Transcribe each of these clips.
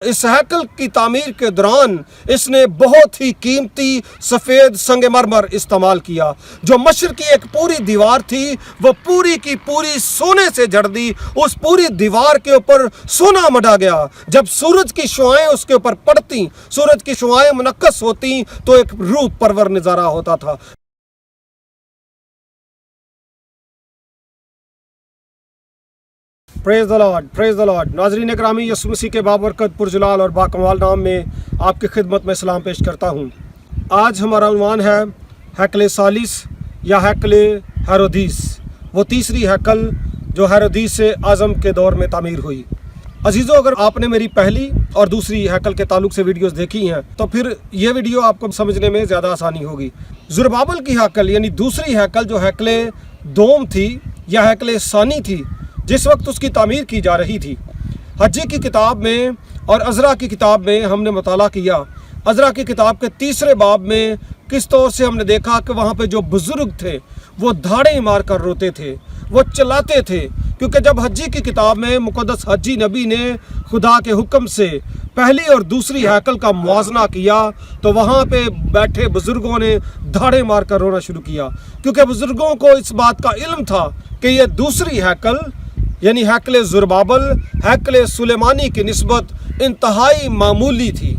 इस हैकल की तामीर के दौरान इसने बहुत ही कीमती सफ़ेद संगमरमर इस्तेमाल किया। जो मशर की एक पूरी दीवार थी वो पूरी की पूरी सोने से जड़ दी। उस पूरी दीवार के ऊपर सोना मढ़ा गया। जब सूरज की शुआएं उसके ऊपर पड़ती, सूरज की शुआएं मुनक्कस होती तो एक रूप परवर नज़ारा होता था। Praise the Lord, praise the Lord. नाज़रीन इकरामी, यसु मसीह के बाबरकत पुरजलाल और बाकमाल नाम में आपकी खिदमत में सलाम पेश करता हूँ। आज हमारा उन्वान है हैकल सालिस या हैकल हेरोदीस, वो तीसरी हैकल जो हेरोदीस आज़म के दौर में तामीर हुई। अजीज़ों, अगर आपने मेरी पहली और दूसरी हैकल के ताल्लुक से वीडियोस देखी हैं तो फिर ये वीडियो आपको समझने में ज़्यादा आसानी होगी। ज़ुरबाबल की हैकल यानी दूसरी हैकल जो हैकल दोम थी या हैकल सानी थी, जिस वक्त उसकी तामीर की जा रही थी, हज्जी की किताब में और अज़रा की किताब में हमने मुताला किया। अज़रा की किताब के तीसरे बाब में किस तौर से हमने देखा कि वहाँ पे जो बुज़ुर्ग थे वो धाड़े मार कर रोते थे, वो चिल्लाते थे, क्योंकि जब हज्जी की किताब में मुक़द्दस हज्जी नबी ने खुदा के हुक्म से पहली और दूसरी हैकल का मुआजना किया तो वहाँ पे बैठे बुज़ुर्गों ने धाड़े मार कर रोना शुरू किया, क्योंकि बुज़ुर्गों को इस बात का इल्म था कि ये दूसरी हैकल यानी हैकल ज़ुरबाबल हैकल सुलेमानी की निस्बत इंतहाई मामूली थी।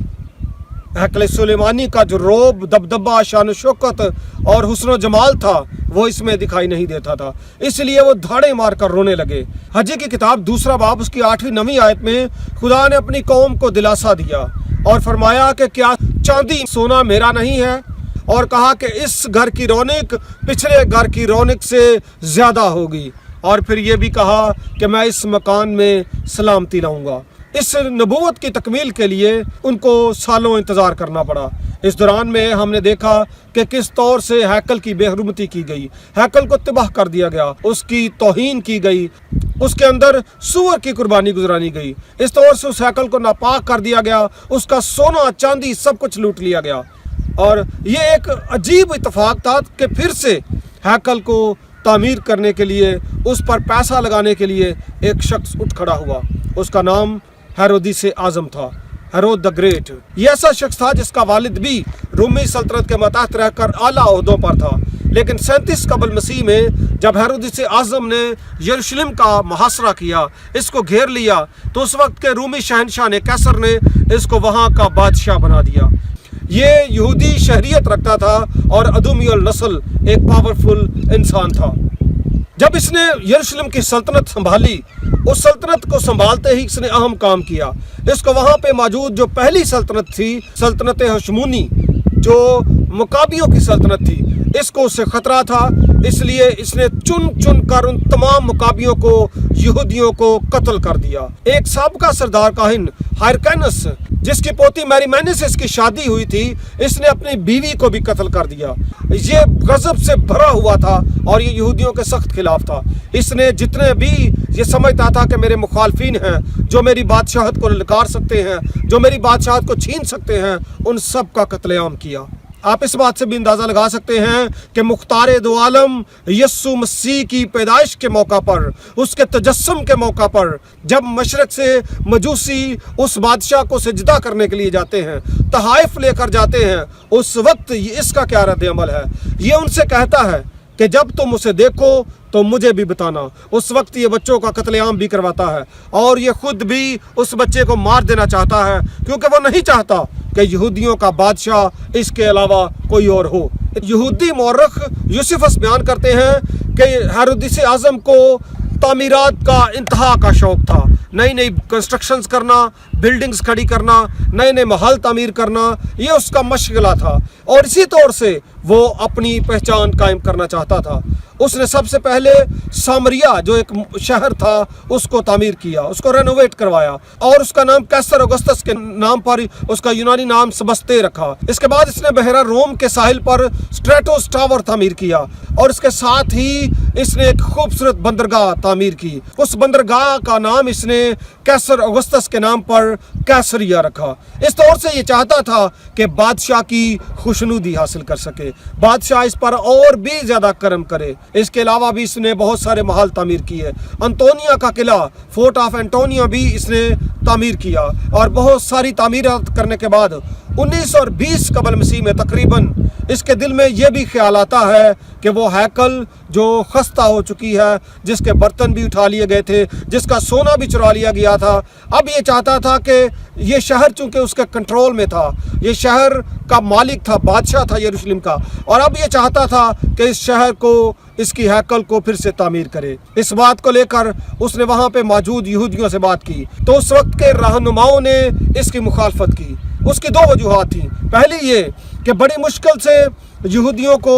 हैकल सुलेमानी का जो रोब, दबदबा, शान शौकत और हुस्न जमाल था वो इसमें दिखाई नहीं देता था, इसलिए वो धाड़े मार कर रोने लगे। हज्जी की किताब दूसरा बाब उसकी 8वीं-9वीं आयत में खुदा ने अपनी कौम को दिलासा दिया और फरमाया कि क्या चांदी सोना मेरा नहीं है, और कहा कि इस घर की रौनक पिछले घर की रौनक से ज़्यादा होगी, और फिर ये भी कहा कि मैं इस मकान में सलामती लाऊंगा। इस नबूवत की तकमील के लिए उनको सालों इंतज़ार करना पड़ा। इस दौरान में हमने देखा कि किस तौर से हैकल की बेहरमती की गई, हैकल को तबाह कर दिया गया, उसकी तौहीन की गई, उसके अंदर सूअर की कुर्बानी गुजरानी गई। इस तौर से उस हैकल को नापाक कर दिया गया, उसका सोना चांदी सब कुछ लूट लिया गया। और ये एक अजीब इत्तफाक था कि फिर से हैकल को तामीर करने के लिए, उस पर पैसा लगाने के लिए एक शख्स उठ खड़ा हुआ। उसका नाम हेरोदीस आज़म था, हेरोद द ग्रेट। ये ऐसा शख्स था जिसका वालिद भी रोमी सल्तनत के मतहत रहकर आला ओहदों पर था, लेकिन 37 कबल मसीह में जब हेरोदीस आज़म ने यरूशलेम का मुहासरा किया, इसको घेर लिया, तो उस वक्त के रूमी शहनशाह ने कैसर ने इसको वहाँ का बादशाह बना दिया। ये यहूदी शहरियत रखता था और अदुमियल नस्ल एक पावरफुल इंसान था। जब इसने यरूशलेम की सल्तनत संभाली, उस सल्तनत को संभालते ही इसने अहम काम किया। इसको वहाँ पे मौजूद जो पहली सल्तनत थी, सल्तनत हशमूनी, जो मुकाबियों की सल्तनत थी, इसको उससे ख़तरा था, इसलिए इसने चुन चुन कर उन तमाम मुकाबियों को, यहूदियों को कत्ल कर दिया। एक साबका सरदार काहिन हायरकैनस, जिसकी पोती मैरीमेनिस से इसकी शादी हुई थी, इसने अपनी बीवी को भी कत्ल कर दिया। ये गज़ब से भरा हुआ था और ये यहूदियों के सख्त खिलाफ था। इसने जितने भी ये समझता था कि मेरे मुखालफिन हैं, जो मेरी बादशाहत को ललकार सकते हैं, जो मेरी बादशाहत को छीन सकते हैं, उन सब का कत्लेआम किया। आप इस बात से भी अंदाज़ा लगा सकते हैं कि मुख्तार दो आलम यस्सु मसीह की पैदाइश के मौका पर, उसके तजस्सुम के मौका पर, जब मशरक़ से मजूसी उस बादशाह को सजदा करने के लिए जाते हैं, तहाइफ लेकर जाते हैं, उस वक्त इसका क्या रद्द अमल है। ये उनसे कहता है कि जब तुम उसे देखो तो मुझे भी बताना। उस वक्त ये बच्चों का कत्लेआम भी करवाता है और ये खुद भी उस बच्चे को मार देना चाहता है, क्योंकि वो नहीं चाहता कि यहूदियों का बादशाह इसके अलावा कोई और हो। यहूदी मौरख यूसुफस बयान करते हैं कि हेरोदीस आज़म को तामीरात का इंतहा का शौक़ था, नई नई कंस्ट्रक्शंस करना, बिल्डिंग्स खड़ी करना, नए नए महल तामीर करना, ये उसका मशगला था और इसी तौर से वो अपनी पहचान कायम करना चाहता था। उसने सबसे पहले सामरिया जो एक शहर था उसको तामीर किया, उसको रेनोवेट करवाया और उसका नाम कैसर ऑगस्टस के नाम पर उसका यूनानी नाम सबस्ते रखा। इसके बाद इसने बहरा रोम के साहिल पर स्ट्रेटोस टावर तामीर किया और इसके साथ ही इसने एक खूबसूरत बंदरगाह तामीर की। उस बंदरगाह का नाम इसने कैसर ऑगस्टस के नाम पर पर कैसरिया रखा। इस तौर से ये चाहता था कि बादशाह की खुशनुदी हासिल कर सके, बादशाह इस पर और भी ज़्यादा करम करे। इसके अलावा भी इसने बहुत सारे महल तामीर किए। अंतोनिया का किला, फोर्ट ऑफ एंटोनिया भी इसने तामीर किया। और बहुत सारी तामीरात करने के बाद 1920 कबल मसीह में तकरीबन इसके दिल में ये भी ख्याल आता है कि वो हैकल जो खस्ता हो चुकी है, जिसके बर्तन भी उठा लिए गए थे, जिसका सोना भी चुरा लिया गया था, अब ये चाहता था कि ये शहर चूँकि उसके कंट्रोल में था, ये शहर का मालिक था, बादशाह था यरूशलेम का, और अब ये चाहता था कि इस शहर को, इसकी हैकल को फिर से तामीर करे। इस बात को लेकर उसने वहाँ पे मौजूद यहूदियों से बात की, तो उस वक्त के रहनुमाओं ने इसकी मुखालफत की। उसकी दो वजूहात थी। पहली ये कि बड़ी मुश्किल से यहूदियों को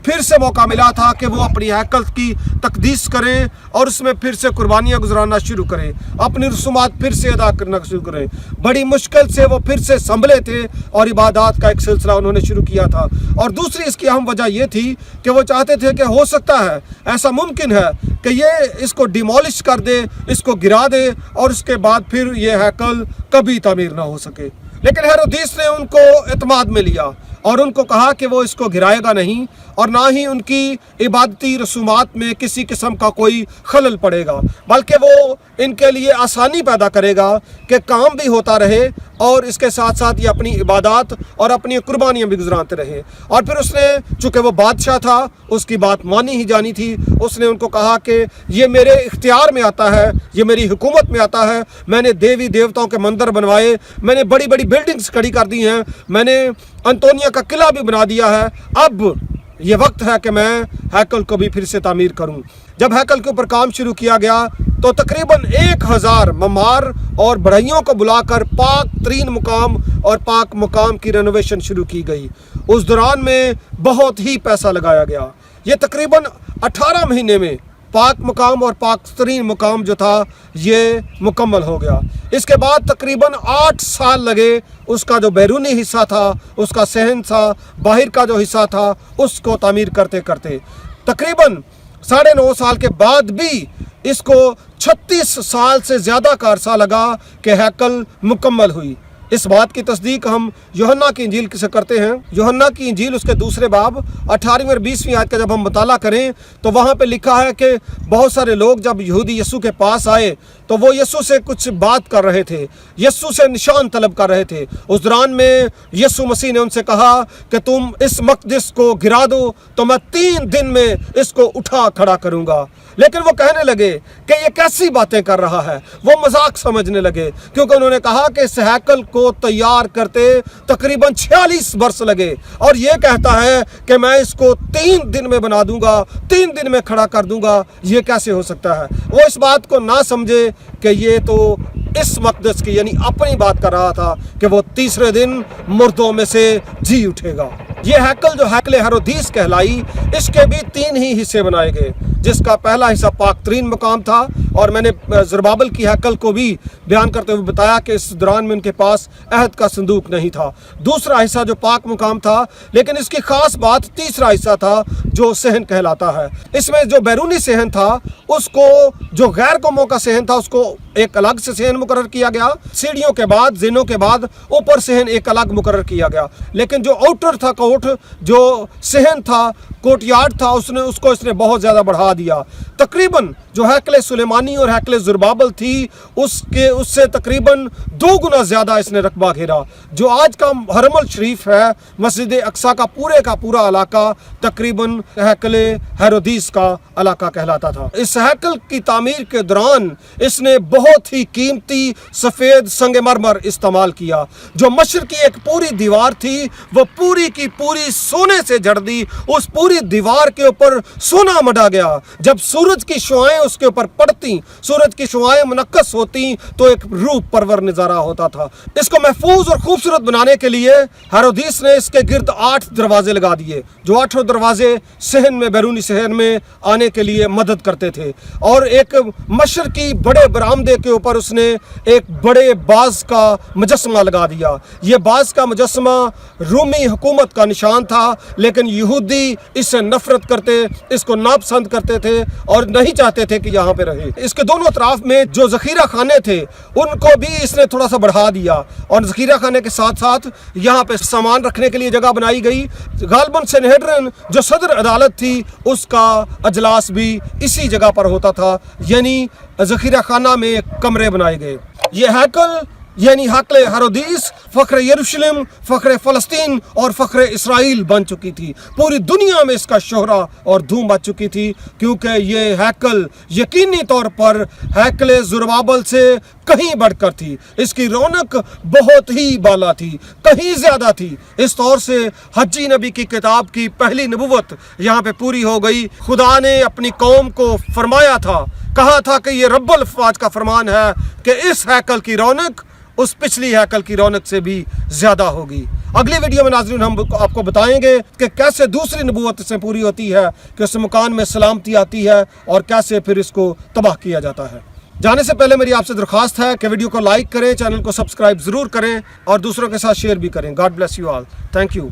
फिर से मौका मिला था कि वो अपनी हैकल की तकदीस करें और उसमें फिर से कुर्बानियाँ गुजराना शुरू करें, अपनी रसूमात फिर से अदा करना शुरू करें। बड़ी मुश्किल से वो फिर से संभले थे और इबादत का एक सिलसिला उन्होंने शुरू किया था। और दूसरी इसकी अहम वजह ये थी कि वो चाहते थे कि हो सकता है, ऐसा मुमकिन है कि ये इसको डिमोलिश कर दे, इसको गिरा दे और उसके बाद फिर ये हैकल कभी तामीर ना हो सके। लेकिन हेरोदेस ने उनको एतमाद में लिया और उनको कहा कि वो इसको गिराएगा नहीं और ना ही उनकी इबादती रसूमात में किसी किस्म का कोई खलल पड़ेगा, बल्कि वो इनके लिए आसानी पैदा करेगा कि काम भी होता रहे और इसके साथ साथ ये अपनी इबादत और अपनी कुर्बानियाँ भी गुजराते रहे। और फिर उसने, चूँकि वो बादशाह था, उसकी बात मानी ही जानी थी, उसने उनको कहा कि ये मेरे इख्तियार में आता है, ये मेरी हुकूमत में आता है, मैंने देवी देवताओं के मंदिर बनवाए, मैंने बड़ी बड़ी बिल्डिंग्स खड़ी कर दी हैं, मैंने अंतोनिया का किला भी बना दिया है, अब ये वक्त है कि मैं हैकल को भी फिर से तामीर करूं। जब हैकल के ऊपर काम शुरू किया गया तो तकरीबन 1000 ममार और बढ़इयों को बुलाकर पाक तरीन मुकाम और पाक मुकाम की रेनोवेशन शुरू की गई। उस दौरान में बहुत ही पैसा लगाया गया। ये तकरीबन 18 महीने में पाक मुकाम और पाक तरीन मुकाम जो था ये मुकम्मल हो गया। इसके बाद तकरीबन 8 साल लगे उसका जो बैरूनी हिस्सा था, उसका सहन था, बाहर का जो हिस्सा था, उसको तामीर करते करते तकरीबन 9.5 साल के बाद भी इसको 36 साल से ज़्यादा का अरसा लगा कि हैकल मुकम्मल हुई। इस बात की तस्दीक हम यूहन्ना की इंजील से करते हैं। यूहन्ना की इंजील उसके दूसरे बाब 18वीं और 20वीं आयत का जब हम मुताला करें तो वहाँ पे लिखा है कि बहुत सारे लोग जब यहूदी यीशु के पास आए तो वो यीशु से कुछ बात कर रहे थे, यीशु से निशान तलब कर रहे थे। उस दौरान में यीशु मसीह ने उनसे कहा कि तुम इस मक़दिस को गिरा दो तो मैं 3 दिन में इसको उठा खड़ा करूँगा। लेकिन वो कहने लगे कि ये कैसी बातें कर रहा है, वो मजाक समझने लगे, क्योंकि उन्होंने कहा कि इस हैकल को तैयार करते तकरीबन 46 वर्ष लगे और ये कहता है कि मैं इसको 3 दिन में बना दूंगा, 3 दिन में खड़ा कर दूंगा। ये कैसे हो सकता है? वो इस बात को ना समझे कि ये तो इस मक़दस की यानी अपनी बात कर रहा था कि वो तीसरे दिन मुर्दों में से जी उठेगा। ये हैकल जो हैकल हेरोदेस कहलाई, इसके भी 3 ही हिस्से बनाए गए, जिसका पहला हिस्सा पाक तरीन मुकाम था और मैंने ज़रुब्बाबेल की हैकल को भी बयान करते हुए बताया कि इस दौरान में उनके पास अहद का संदूक नहीं था। दूसरा हिस्सा जो पाक मुकाम था, लेकिन इसकी ख़ास बात तीसरा हिस्सा था जो सहन कहलाता है। इसमें जो बैरूनी सहन था उसको, जो गैर कौमों का सहन था उसको एक अलग से सहन मुकर्रर किया गया, सीढ़ियों के बाद, ज़िनों के बाद ऊपर सहन एक अलग मुकर्रर किया गया। लेकिन जो आउटर था कोट, जो सहन था, कोर्टयार्ड था, उसको इसने बहुत ज़्यादा बढ़ा दिया। तकरीबन जो हैकल सुलेमानी और हैकल ज़रुब्बाबेल थी उससे तकरीबन 2 गुना ज़्यादा इसने रकबा घेरा। जो आज का हरमल शरीफ है, मस्जिद अक्सा का पूरा इलाका तकरीबन हैकल हेरोदेस का इलाका कहलाता था। इस हैकल की तामीर के दौरान इसने बहुत ही कीमती सफ़ेद संगमरमर इस्तेमाल किया। जो मशर की एक पूरी दीवार थी वो पूरी की पूरी सोने से जड़ दी, उस पूरी दीवार के ऊपर सोना मढ़ा गया। जब सूरज की शुआएं उसके ऊपर पड़ती, सूरज की शुआएं मुनक्कस होती तो एक रूप परवर नज़ारा होता था। इसको महफूज और खूबसूरत बनाने के लिए हेरोदेस ने इसके गिर्द 8 दरवाजे लगा दिए, जो 8 दरवाजे सहन में, बैरूनी सहन में आने के लिए मदद करते थे। और एक मशर की बड़े बरामदे के ऊपर उसने एक बड़े बाज का मुजस्समा लगा दिया। ये बाज का मुजस्समा रूमी हुकूमत का निशान था, लेकिन यहूदी इससे नफरत करते, इसको नापसंद करते करते थे और नहीं चाहते थे कि यहाँ पे रहे। इसके दोनों तरफ में जो ज़ख़ीरा खाने थे उनको भी इसने थोड़ा सा बढ़ा दिया और ज़ख़ीरा खाने के साथ साथ यहाँ पे सामान रखने के लिए जगह बनाई गई। गालबन सेनेहड्रिन जो सदर अदालत थी उसका अजलास भी इसी जगह पर होता था, यानी ज़ख़ीरा खाना में कमरे बनाए गए। ये हैकल यानी हैकल हेरोदेस फ़ख्र यरूशलेम, फ़ख्र फ़लस्तीन और फ़ख्र इसराइल बन चुकी थी। पूरी दुनिया में इसका शोहरा और धूम मच चुकी थी, क्योंकि ये हैकल यकीनी तौर पर हैकल ज़ुरबाबल से कहीं बढ़कर थी। इसकी रौनक बहुत ही बाला थी, कहीं ज़्यादा थी। इस तौर से हज्जी नबी की किताब की पहली नबुवत यहाँ पे पूरी हो गई। खुदा ने अपनी कौम को फरमाया था, कहा था कि ये रब्बुल अफ़वाज का फरमान है कि इस हैकल की रौनक उस पिछली हैकल की रौनक से भी ज़्यादा होगी। अगली वीडियो में नाज़रीन हम आपको बताएंगे कि कैसे दूसरी नबूवत से पूरी होती है कि उस मकान में सलामती आती है और कैसे फिर इसको तबाह किया जाता है। जाने से पहले मेरी आपसे दरख्वास्त है कि वीडियो को लाइक करें, चैनल को सब्सक्राइब ज़रूर करें और दूसरों के साथ शेयर भी करें। God bless you all. Thank you.